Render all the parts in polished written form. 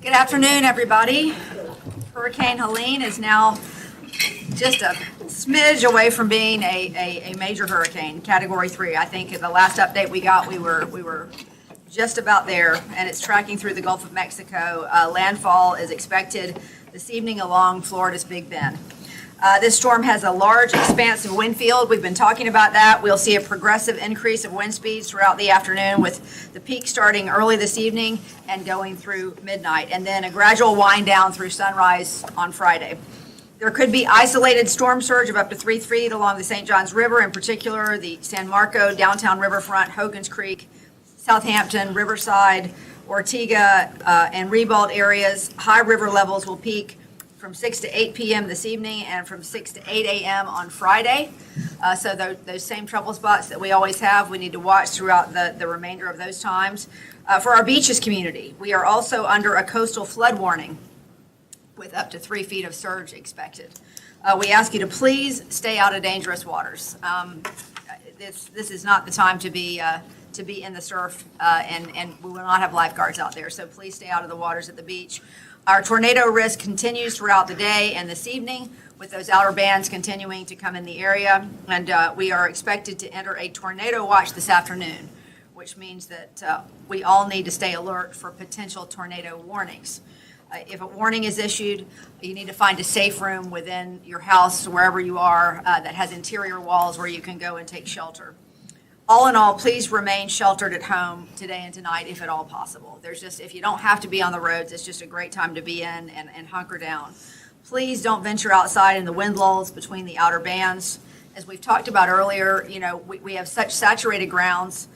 Good afternoon, everybody. Hurricane Helene is now just a smidge away from being a major hurricane, Category 3. I think the last update we got, we were just about there, and it's tracking through the Gulf of Mexico. Landfall is expected this evening along Florida's Big Bend. This storm has a large, expansive wind field. We've been talking about that. We'll see a progressive increase of wind speeds throughout the afternoon, with the peak starting early this evening and going through midnight, and then a gradual wind down through sunrise on Friday. There could be isolated storm surge of up to 3 feet along the St. Johns River, in particular the San Marco, downtown riverfront, Hogan's Creek, Southampton, Riverside, Ortega, and Ribault areas. High river levels will peak from 6 to 8 p.m. this evening and from 6 to 8 a.m. on Friday. So those same trouble spots that we always have, we need to watch throughout the remainder of those times. For our beaches community, we are also under a coastal flood warning with up to 3 feet of surge expected. We ask you to please stay out of dangerous waters. This is not the time to be in the surf, and we will not have lifeguards out there, so please stay out of the waters at the beach. Our tornado risk continues throughout the day and this evening, with those outer bands continuing to come in the area, and we are expected to enter a tornado watch this afternoon, which means that we all need to stay alert for potential tornado warnings. If a warning is issued, you need to find a safe room within your house, wherever you are, that has interior walls where you can go and take shelter. All in all, please remain sheltered at home today and tonight if at all possible. If you don't have to be on the roads, it's just a great time to be in and hunker down. Please don't venture outside in the wind lulls between the outer bands. As we've talked about earlier, we have such saturated grounds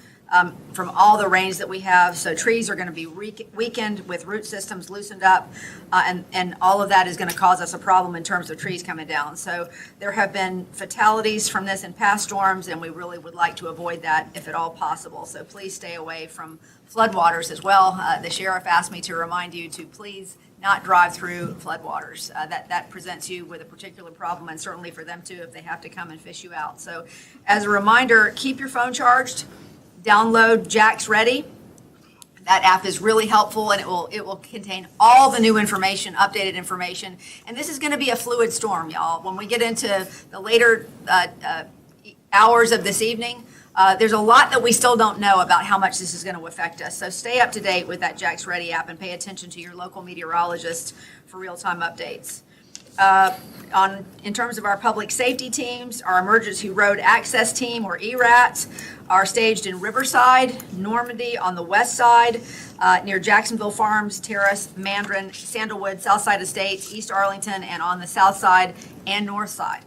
from all the rains that we have, so trees are going to be weakened with root systems loosened up, and all of that is going to cause us a problem in terms of trees coming down. So there have been fatalities from this in past storms, and we really would like to avoid that if at all possible. So please stay away from floodwaters as well. The sheriff asked me to remind you to please not drive through floodwaters. That presents you with a particular problem, and certainly for them too if they have to come and fish you out. So as a reminder, keep your phone charged. Download Jack's Ready. That app is really helpful, and it will contain all the new information, updated information. And this is going to be a fluid storm, y'all. When we get into the later hours of this evening, there's a lot that we still don't know about how much this is going to affect us. So stay up to date with that Jack's Ready app and pay attention to your local meteorologist for real-time updates. In terms of our public safety teams, our emergency road access team, or ERATs, are staged in Riverside, Normandy on the west side, near Jacksonville Farms, Terrace, Mandarin, Sandalwood, Southside Estates, East Arlington, and on the south side and north side.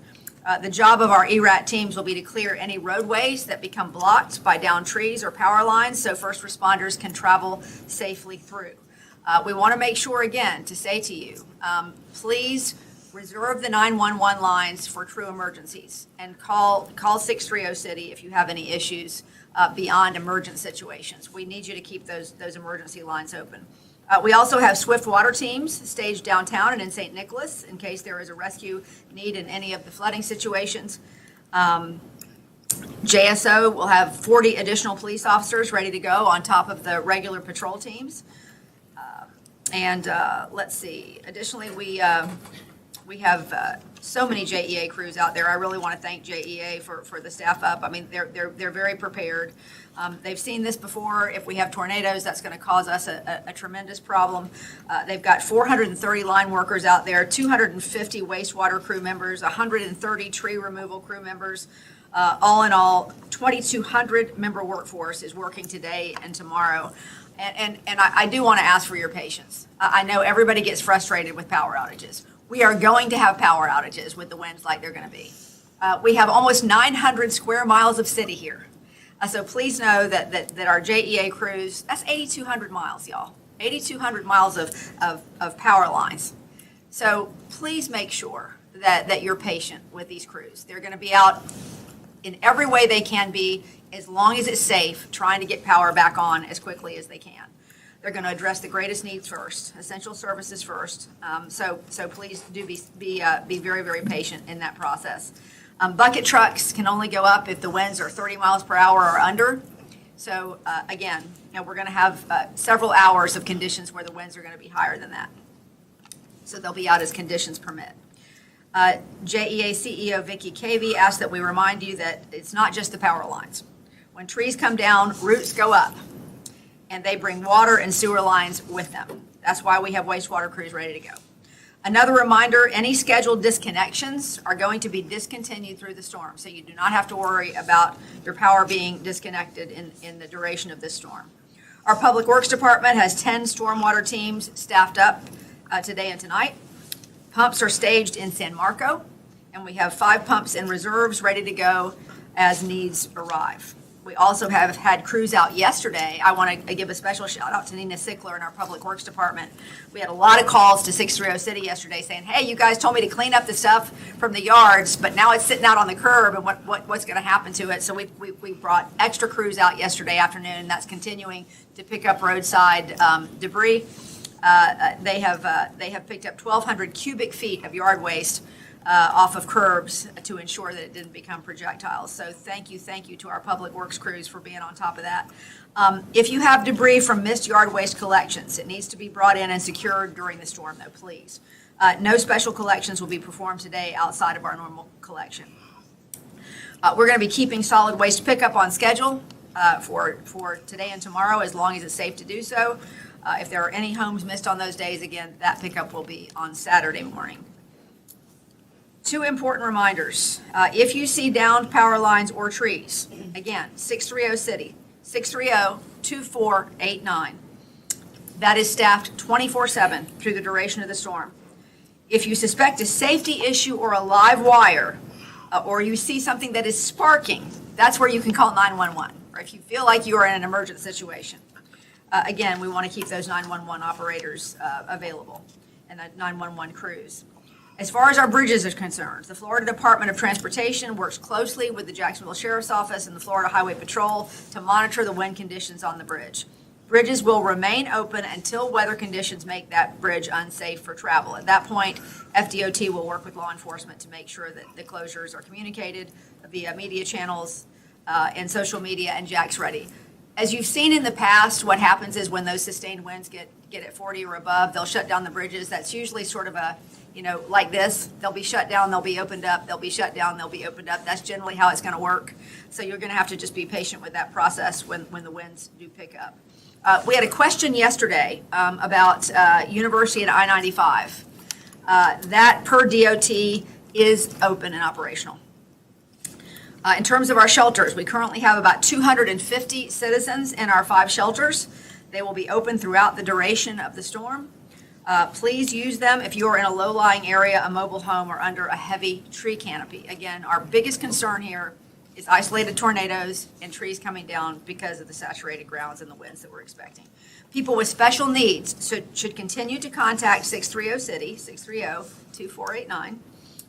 The job of our ERAT teams will be to clear any roadways that become blocked by downed trees or power lines so first responders can travel safely through. We want to make sure, again, to say to you, please reserve the 911 lines for true emergencies, and call 630 City if you have any issues beyond emergent situations. We need you to keep those emergency lines open. We also have swift water teams staged downtown and in St. Nicholas in case there is a rescue need in any of the flooding situations. JSO will have 40 additional police officers ready to go on top of the regular patrol teams. Let's see. Additionally, we have so many JEA crews out there. I really want to thank JEA for the staff up. I mean, they're very prepared. They've seen this before. If we have tornadoes, that's going to cause us a tremendous problem. They've got 430 line workers out there, 250 wastewater crew members, 130 tree removal crew members. All in all, 2,200 member workforce is working today and tomorrow. And I do want to ask for your patience. I know everybody gets frustrated with power outages. We are going to have power outages with the winds like they're going to be. We have almost 900 square miles of city here. So please know that our JEA crews, that's 8,200 miles, y'all. 8,200 miles of power lines. So please make sure that you're patient with these crews. They're going to be out in every way they can be, as long as it's safe, trying to get power back on as quickly as they can. They're going to address the greatest needs first, essential services first. So please do be very, very patient in that process. Bucket trucks can only go up if the winds are 30 miles per hour or under. So again, we're going to have several hours of conditions where the winds are going to be higher than that. So they'll be out as conditions permit. JEA CEO Vicki Cavey asked that we remind you that it's not just the power lines. When trees come down, roots go up, and they bring water and sewer lines with them. That's why we have wastewater crews ready to go. Another reminder, any scheduled disconnections are going to be discontinued through the storm, so you do not have to worry about your power being disconnected in the duration of this storm. Our Public Works Department has 10 stormwater teams staffed up today and tonight. Pumps are staged in San Marco, and we have 5 pumps in reserves ready to go as needs arrive. We also have had crews out yesterday. I want to give a special shout out to Nina Sickler in our Public Works Department. We had a lot of calls to 630 City yesterday saying, hey, you guys told me to clean up the stuff from the yards, but now it's sitting out on the curb, and what's going to happen to it? So we brought extra crews out yesterday afternoon, and that's continuing to pick up roadside debris. They have picked up 1,200 cubic feet of yard waste off of curbs to ensure that it didn't become projectiles. So thank you to our Public Works crews for being on top of that. If you have debris from missed yard waste collections, it needs to be brought in and secured during the storm, though, please. No special collections will be performed today outside of our normal collection. We're going to be keeping solid waste pickup on schedule for today and tomorrow, as long as it's safe to do so. If there are any homes missed on those days, again, that pickup will be on Saturday morning. 2 important reminders. If you see downed power lines or trees, again, 630 City, 630-2489. That is staffed 24/7 through the duration of the storm. If you suspect a safety issue or a live wire, or you see something that is sparking, that's where you can call 911, or if you feel like you are in an emergent situation. Again, we want to keep those 911 operators available and the 911 crews. As far as our bridges are concerned, the Florida Department of Transportation works closely with the Jacksonville Sheriff's Office and the Florida Highway Patrol to monitor the wind conditions on the bridge. Bridges will remain open until weather conditions make that bridge unsafe for travel. At that point, FDOT will work with law enforcement to make sure that the closures are communicated via media channels and social media, and Jack's ready. As you've seen in the past, what happens is when those sustained winds get at 40 or above, they'll shut down the bridges. That's usually sort of a, like this. They'll be shut down, they'll be opened up, they'll be shut down, they'll be opened up. That's generally how it's going to work. So you're going to have to just be patient with that process when the winds do pick up. We had a question yesterday about University and I-95. That, per DOT, is open and operational. In terms of our shelters, we currently have about 250 citizens in our 5 shelters. They will be open throughout the duration of the storm. Please use them if you are in a low-lying area, a mobile home, or under a heavy tree canopy. Again, our biggest concern here is isolated tornadoes and trees coming down because of the saturated grounds and the winds that we're expecting. People with special needs should continue to contact 630 City, 630-2489.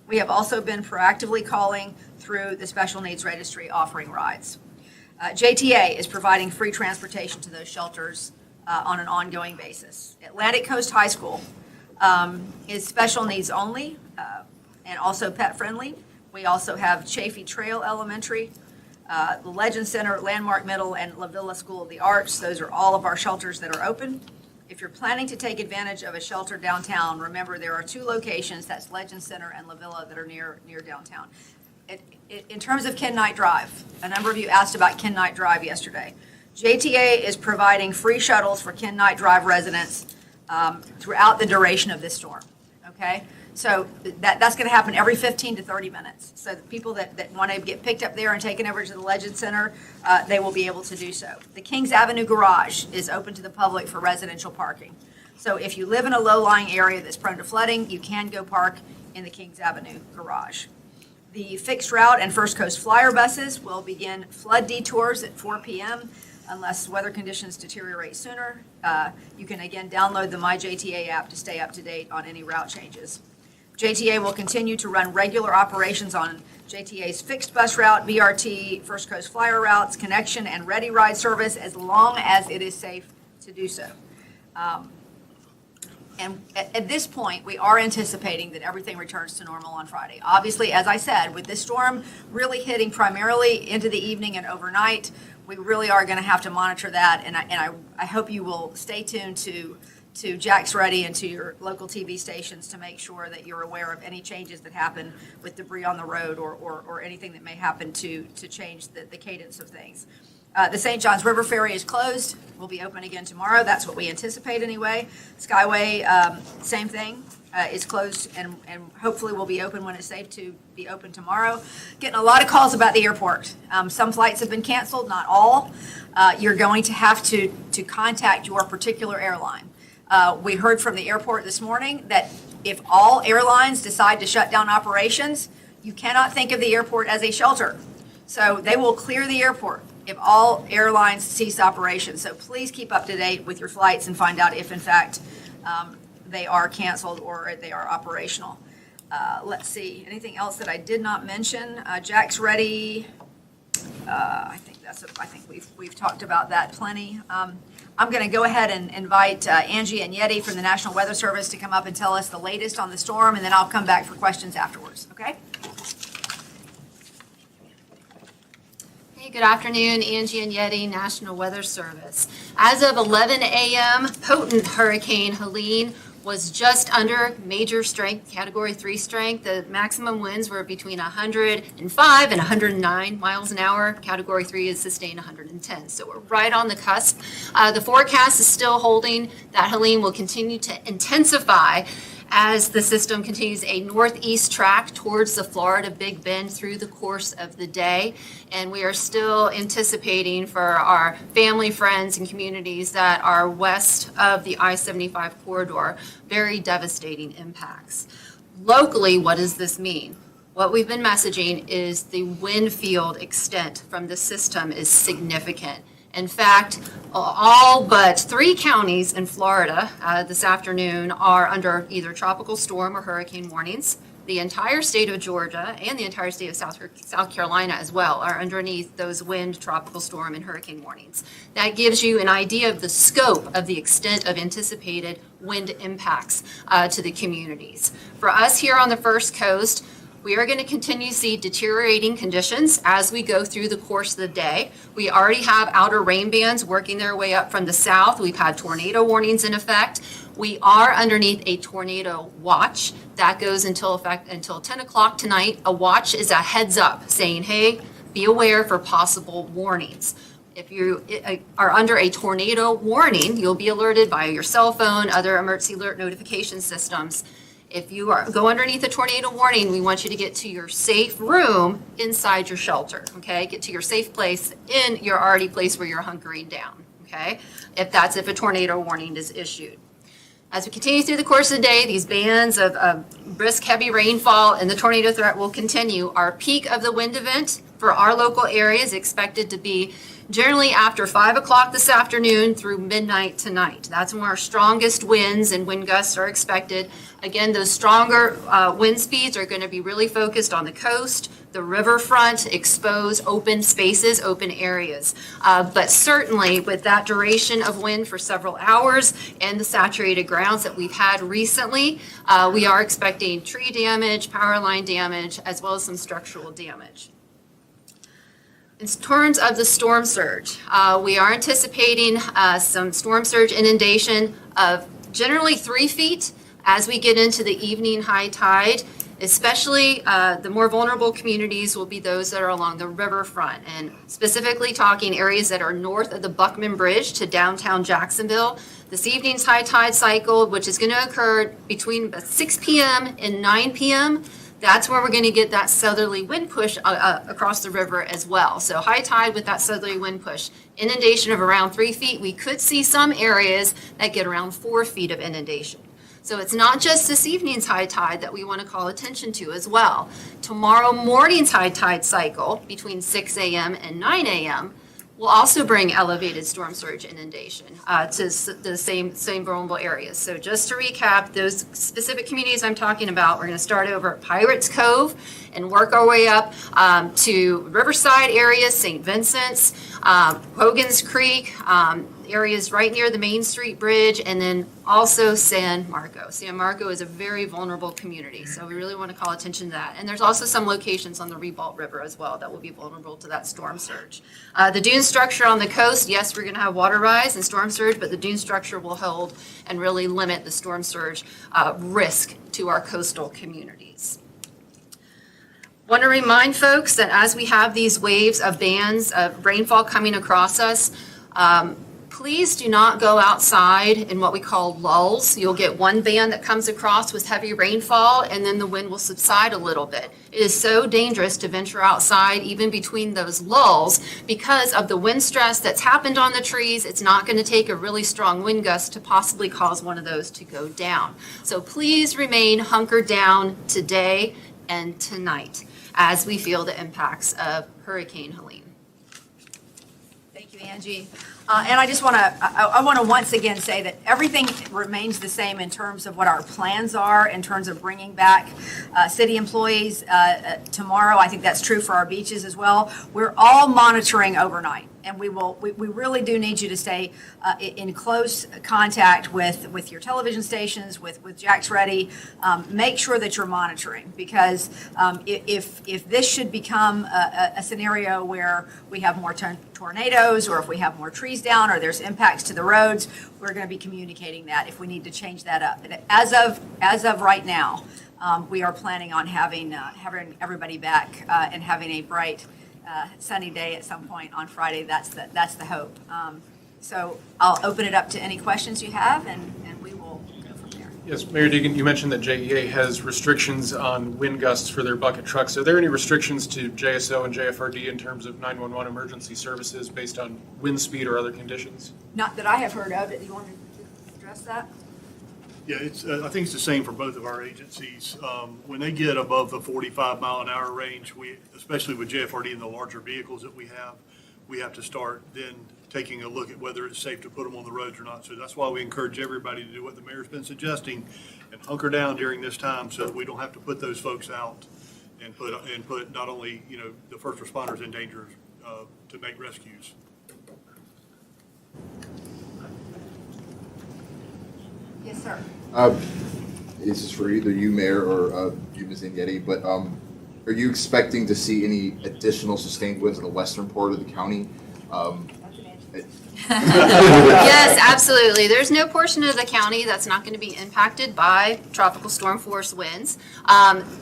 We have also been proactively calling through the Special Needs Registry offering rides. JTA is providing free transportation to those shelters on an ongoing basis. Atlantic Coast High School is special needs only and also pet friendly. We also have Chaffee Trail Elementary, the Legend Center, Landmark Middle, and La Villa School of the Arts. Those are all of our shelters that are open. If you're planning to take advantage of a shelter downtown, remember there are 2 locations, that's Legend Center and La Villa, that are near downtown. In terms of Ken Knight Drive, a number of you asked about Ken Knight Drive yesterday. JTA is providing free shuttles for Ken Knight Drive residents throughout the duration of this storm, okay? So that's going to happen every 15 to 30 minutes. So the people that want to get picked up there and taken over to the Legend Center, they will be able to do so. The Kings Avenue Garage is open to the public for residential parking. So if you live in a low-lying area that's prone to flooding, you can go park in the Kings Avenue Garage. The Fixed Route and First Coast Flyer buses will begin flood detours at 4 p.m. unless weather conditions deteriorate sooner. You can again download the MyJTA app to stay up to date on any route changes. JTA will continue to run regular operations on JTA's fixed bus route, BRT, First Coast Flyer routes, connection, and ready ride service as long as it is safe to do so. And at this point, we are anticipating that everything returns to normal on Friday. Obviously, as I said, with this storm really hitting primarily into the evening and overnight, we really are going to have to monitor that. And I hope you will stay tuned to Jack's Ready and to your local TV stations to make sure that you're aware of any changes that happen with debris on the road or anything that may happen to change the cadence of things. The St. Johns River Ferry is closed. Will be open again tomorrow. That's what we anticipate anyway. Skyway, same thing, is closed and hopefully will be open when it's safe to be open tomorrow. Getting a lot of calls about the airport. Some flights have been canceled, not all. You're going to have to contact your particular airline. We heard from the airport this morning that if all airlines decide to shut down operations, you cannot think of the airport as a shelter. So they will clear the airport if all airlines cease operations. So please keep up to date with your flights and find out if in fact they are canceled or they are operational. Let's see, anything else that I did not mention? Jack's Ready, I think we've talked about that plenty. I'm going to go ahead and invite Angie and Yeti from the National Weather Service to come up and tell us the latest on the storm, and then I'll come back for questions afterwards, okay? Hey, good afternoon, Angie and Yeti, National Weather Service. As of 11 a.m., potent Hurricane Helene was just under major strength, Category 3 strength. The maximum winds were between 105 and 109 miles an hour. Category 3 is sustained 110. So we're right on the cusp. The forecast is still holding that Helene will continue to intensify as the system continues a northeast track towards the Florida Big Bend through the course of the day. And we are still anticipating for our family, friends, and communities that are west of the I-75 corridor, very devastating impacts. Locally, what does this mean? What we've been messaging is the wind field extent from the system is significant. In fact, all but 3 counties in Florida this afternoon are under either tropical storm or hurricane warnings. The entire state of Georgia and the entire state of South Carolina as well are underneath those wind, tropical storm, and hurricane warnings. That gives you an idea of the scope of the extent of anticipated wind impacts to the communities. For us here on the First Coast, we are going to continue to see deteriorating conditions as we go through the course of the day. We already have outer rain bands working their way up from the south. We've had tornado warnings in effect. We are underneath a tornado watch that goes until 10 o'clock tonight. A watch is a heads up saying, hey, be aware for possible warnings. If you are under a tornado warning, you'll be alerted by your cell phone, other emergency alert notification systems. If you go underneath a tornado warning, we want you to get to your safe room inside your shelter, okay? Get to your safe place in your already place where you're hunkering down, okay? If a tornado warning is issued. As we continue through the course of the day, these bands of brisk, heavy rainfall and the tornado threat will continue. Our peak of the wind event for our local area is expected to be generally after 5 o'clock this afternoon through midnight tonight. That's when our strongest winds and wind gusts are expected. Again, those stronger wind speeds are going to be really focused on the coast, the riverfront, exposed open spaces, open areas. But certainly with that duration of wind for several hours and the saturated grounds that we've had recently, we are expecting tree damage, power line damage, as well as some structural damage. In terms of the storm surge, we are anticipating some storm surge inundation of generally 3 feet as we get into the evening high tide. Especially the more vulnerable communities will be those that are along the riverfront, and specifically talking areas that are north of the Buckman Bridge to downtown Jacksonville. This evening's high tide cycle, which is going to occur between 6 p.m. and 9 p.m., that's where we're going to get that southerly wind push across the river as well. So high tide with that southerly wind push. Inundation of around 3 feet. We could see some areas that get around 4 feet of inundation. So it's not just this evening's high tide that we want to call attention to as well. Tomorrow morning's high tide cycle between 6 a.m. and 9 a.m. will also bring elevated storm surge inundation to the same vulnerable areas. So just to recap, those specific communities I'm talking about, we're going to start over at Pirates Cove and work our way up to Riverside areas, St. Vincent's, Hogan's Creek, areas right near the Main Street Bridge, and then also San Marco. San Marco is a very vulnerable community, so we really want to call attention to that. And there's also some locations on the Ribault River as well that will be vulnerable to that storm surge. The dune structure on the coast, yes, we're going to have water rise and storm surge, but the dune structure will hold and really limit the storm surge risk to our coastal communities. Want to remind folks that as we have these waves of bands of rainfall coming across us, please do not go outside in what we call lulls. You'll get one band that comes across with heavy rainfall, and then the wind will subside a little bit. It is so dangerous to venture outside even between those lulls because of the wind stress that's happened on the trees. It's not going to take a really strong wind gust to possibly cause one of those to go down. So please remain hunkered down today and tonight as we feel the impacts of Hurricane Helene. Thank you, Angie. And I just want to, I want to once again say that everything remains the same in terms of what our plans are, in terms of bringing back city employees tomorrow. I think that's true for our beaches as well. We're all monitoring overnight. And we really do need you to stay in close contact with your television stations, with Jack's Ready. Make sure that you're monitoring, because if this should become a scenario where we have more tornadoes, or if we have more trees down, or there's impacts to the roads, we're going to be communicating that if we need to change that up. And as of right now, we are planning on having everybody back and having a bright, sunny day at some point on Friday. That's the hope. So I'll open it up to any questions you have, and we will go from there. Yes, Mayor Deegan, you mentioned that JEA has restrictions on wind gusts for their bucket trucks. Are there any restrictions to JSO and JFRD in terms of 911 emergency services based on wind speed or other conditions? Not that I have heard of. Do you want to address that? Yeah, I think it's the same for both of our agencies. When they get above the 45 mile an hour range, especially with JFRD and the larger vehicles that we have to start then taking a look at whether it's safe to put them on the roads or not. So that's why we encourage everybody to do what the mayor's been suggesting and hunker down during this time, so that we don't have to put those folks out and put not only the first responders in danger to make rescues. Yes, sir. This is for either you, Mayor, or you, Ms. Inghetti, but are you expecting to see any additional sustained winds in the western part of the county? Yes, absolutely. There's no portion of the county that's not going to be impacted by tropical storm force winds.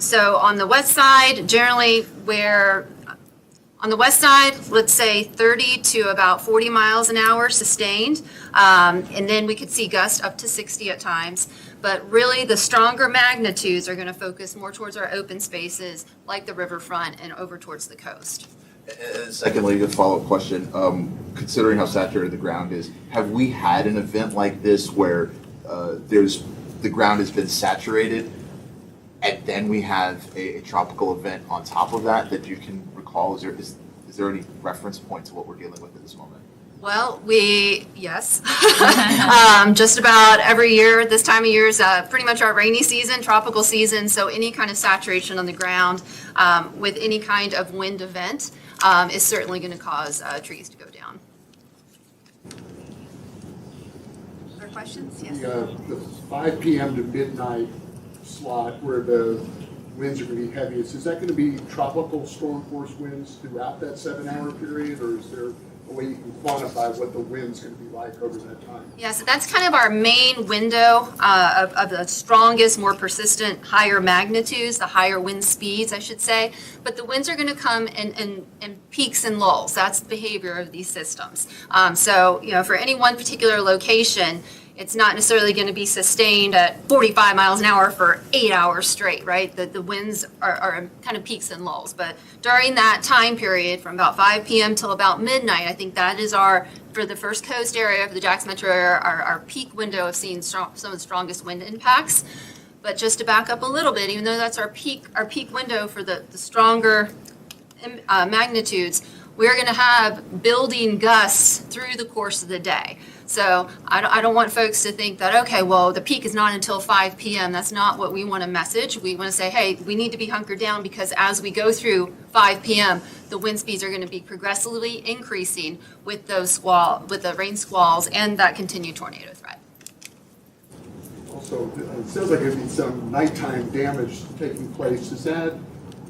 So on the west side, generally on the west side, let's say 30 to about 40 miles an hour sustained. And then we could see gusts up to 60 at times. But really, the stronger magnitudes are going to focus more towards our open spaces, like the riverfront and over towards the coast. And secondly, a follow-up question, considering how saturated the ground is, have we had an event like this where the ground has been saturated and then we have a tropical event on top of that you can recall? Is there any reference point to what we're dealing with at this moment? Well, yes. Just about every year, this time of year is pretty much our rainy season, tropical season. So any kind of saturation on the ground with any kind of wind event is certainly going to cause trees to go down. Other questions? Yes. The 5 p.m. to midnight slot where the winds are going to be heaviest, is that going to be tropical storm force winds throughout that 7-hour period, or is there a way you can quantify what the wind's going to be like over that time? Yeah, so that's kind of our main window of the strongest, more persistent, higher magnitudes, the higher wind speeds, I should say. But the winds are going to come in peaks and lulls. That's the behavior of these systems. So, for any one particular location, it's not necessarily going to be sustained at 45 miles an hour for 8 hours straight, right? The winds are kind of peaks and lulls. But during that time period, from about 5 p.m. till about midnight, I think that is for the First Coast area, for the Jackson metro area, our peak window of seeing some of the strongest wind impacts. But just to back up a little bit, even though that's our peak window for the stronger magnitudes, we're going to have building gusts through the course of the day. So I don't want folks to think that, okay, well, the peak is not until 5 p.m. That's not what we want to message. We want to say, hey, we need to be hunkered down because as we go through 5 p.m., the wind speeds are going to be progressively increasing with with the rain squalls and that continued tornado threat. Also, it sounds like there'd be some nighttime damage taking place. Does that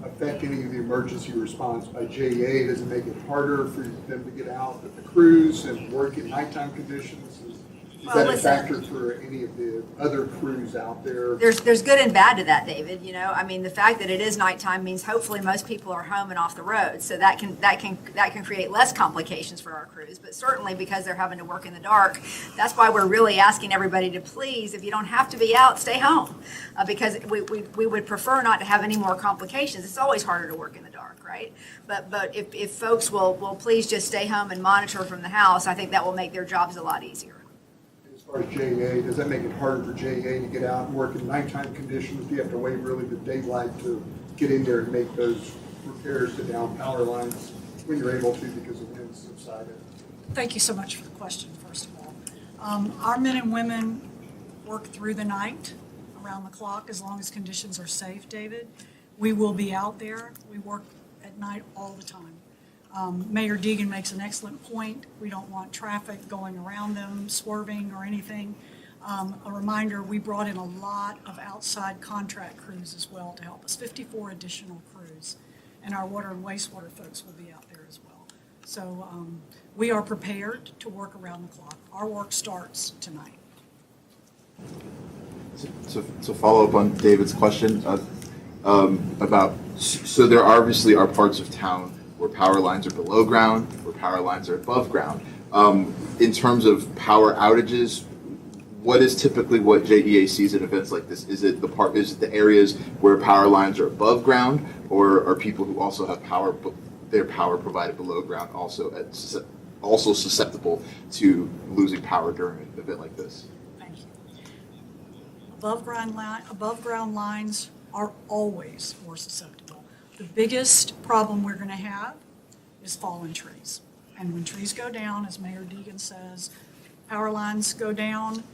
affect any of the emergency response by JEA? Does it make it harder for them to get out with the crews and work in nighttime conditions? Is Well, that a listen. factor for any of the other crews out there? There's good and bad to that, David, you know, I mean, the fact that it is nighttime means hopefully most people are home and off the road, so that can create less complications for our crews, but certainly because they're having to work in the dark, that's why we're really asking everybody to please, if you don't have to be out, stay home, because we would prefer not to have any more complications. It's always harder to work in the dark, right? But if folks will please just stay home and monitor from the house, I think that will make their jobs a lot easier. As far as JEA, does that make it harder for JEA to get out and work in nighttime conditions? Do you have to wait really the daylight to get in there and make those repairs to down power lines when you're able to because the wind's subsided? Thank you so much for the question, first of all. Our men and women work through the night, around the clock, as long as conditions are safe, David. We will be out there. We work at night all the time. Mayor Deegan makes an excellent point. We don't want traffic going around them, swerving or anything. A reminder, we brought in a lot of outside contract crews as well to help us, 54 additional crews. And our water and wastewater folks will be out there as well. So we are prepared to work around the clock. Our work starts tonight. So follow up on David's question about, so there obviously are parts of town where power lines are below ground, where power lines are above ground. In terms of power outages, what is typically what JEA sees at events like this? Is it the areas where power lines are above ground, or are people who also have their power provided below ground also susceptible to losing power during an event like this? Thank you. Above ground lines are always more susceptible. The biggest problem we're going to have is fallen trees. And when trees go down, as Mayor Deegan says, power lines go down,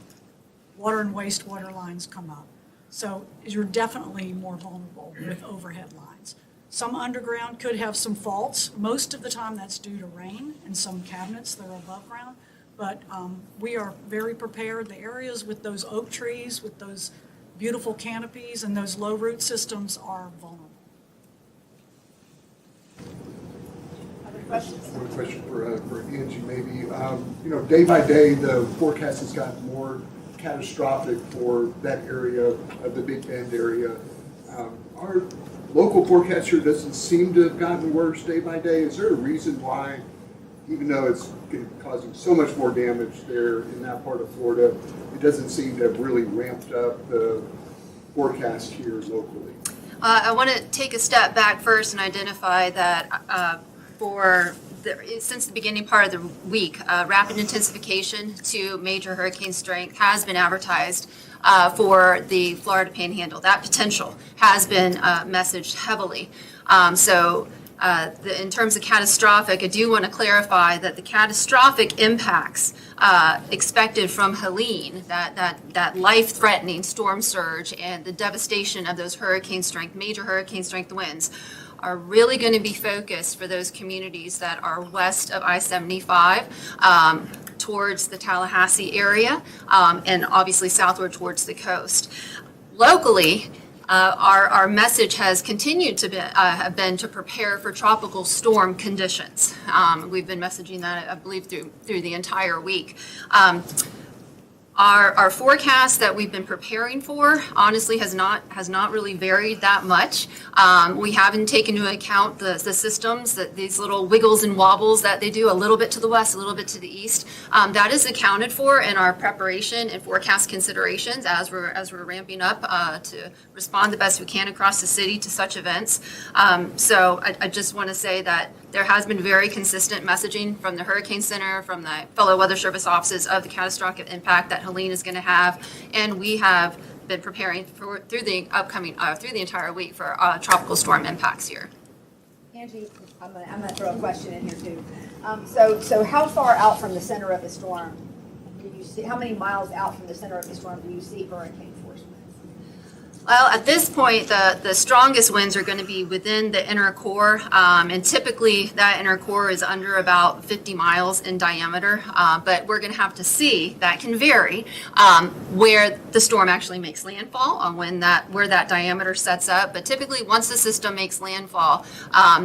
water and wastewater lines come up. So you're definitely more vulnerable with overhead lines. Some underground could have some faults. Most of the time that's due to rain and some cabinets that are above ground. But we are very prepared. The areas with those oak trees, with those beautiful canopies and those low root systems are vulnerable. One question for Angie, maybe. Day by day, the forecast has gotten more catastrophic for that area of the Big Bend area. Our local forecaster doesn't seem to have gotten worse day by day. Is there a reason why, even though it's causing so much more damage there in that part of Florida, it doesn't seem to have really ramped up the forecast here locally? I want to take a step back first and identify that since the beginning part of the week, rapid intensification to major hurricane strength has been advertised for the Florida Panhandle. That potential has been messaged heavily. In terms of catastrophic, I do want to clarify that the catastrophic impacts expected from Helene, that life-threatening storm surge and the devastation of those major hurricane strength winds, are really going to be focused for those communities that are west of I-75 towards the Tallahassee area and obviously southward towards the coast. Locally, our message has continued to have been to prepare for tropical storm conditions. We've been messaging that, I believe, through the entire week. Our forecast that we've been preparing for, honestly, has not really varied that much. We haven't taken into account the systems, these little wiggles and wobbles that they do, a little bit to the west, a little bit to the east. That is accounted for in our preparation and forecast considerations as we're ramping up to respond the best we can across the city to such events. So I just want to say that there has been very consistent messaging from the Hurricane Center, from the fellow Weather Service offices of the catastrophic impact that Helene is going to have, and we have been preparing through the entire week for tropical storm impacts here. Angie, I'm gonna throw a question in here too. So how far out from the center of the storm you see, how many miles out from the center of the storm do you see hurricane force winds? Well, at this point, the strongest winds are going to be within the inner core, and typically that inner core is under about 50 miles in diameter, but we're going to have to see, that can vary, where the storm actually makes landfall, on where that diameter sets up. But typically, once the system makes landfall,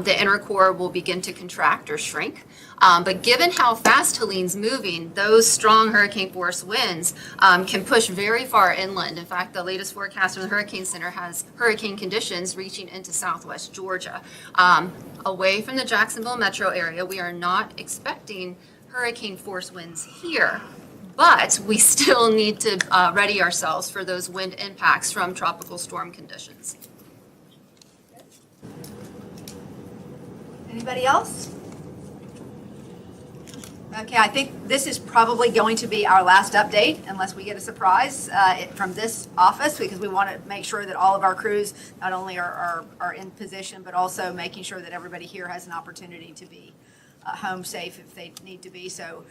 the inner core will begin to contract or shrink. But given how fast Helene's moving, those strong hurricane force winds can push very far inland. In fact, the latest forecast from the Hurricane Center has hurricane conditions reaching into southwest Georgia. Away from the Jacksonville metro area, we are not expecting hurricane force winds here, but we still need to ready ourselves for those wind impacts from tropical storm conditions. Anybody else? Okay, I think this is probably going to be our last update unless we get a surprise from this office, because we want to make sure that all of our crews not only are in position, but also making sure that everybody here has an opportunity to be home safe if they need to be. So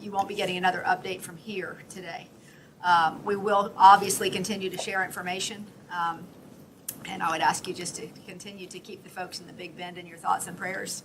you won't be getting another update from here today. We will obviously continue to share information. And I would ask you just to continue to keep the folks in the Big Bend in your thoughts and prayers.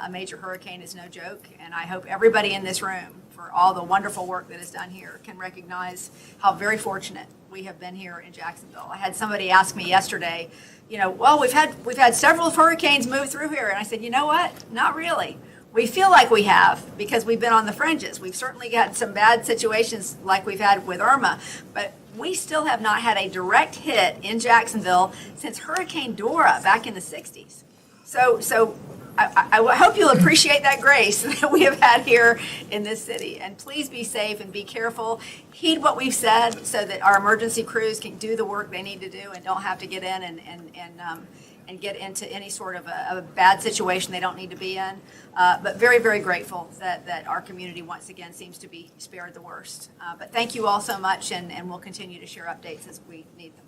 A major hurricane is no joke, and I hope everybody in this room, for all the wonderful work that is done here, can recognize how very fortunate we have been here in Jacksonville. I had somebody ask me yesterday, well, we've had several hurricanes move through here, and I said, you know what? Not really. We feel like we have because we've been on the fringes. We've certainly had some bad situations like we've had with Irma, but we still have not had a direct hit in Jacksonville since Hurricane Dora back in the 60s. So I hope you'll appreciate that grace that we have had here in this city. And please be safe and be careful. Heed what we've said so that our emergency crews can do the work they need to do and don't have to get in and get into any sort of a bad situation they don't need to be in. But very, very grateful that our community once again seems to be spared the worst. But thank you all so much, and we'll continue to share updates as we need them.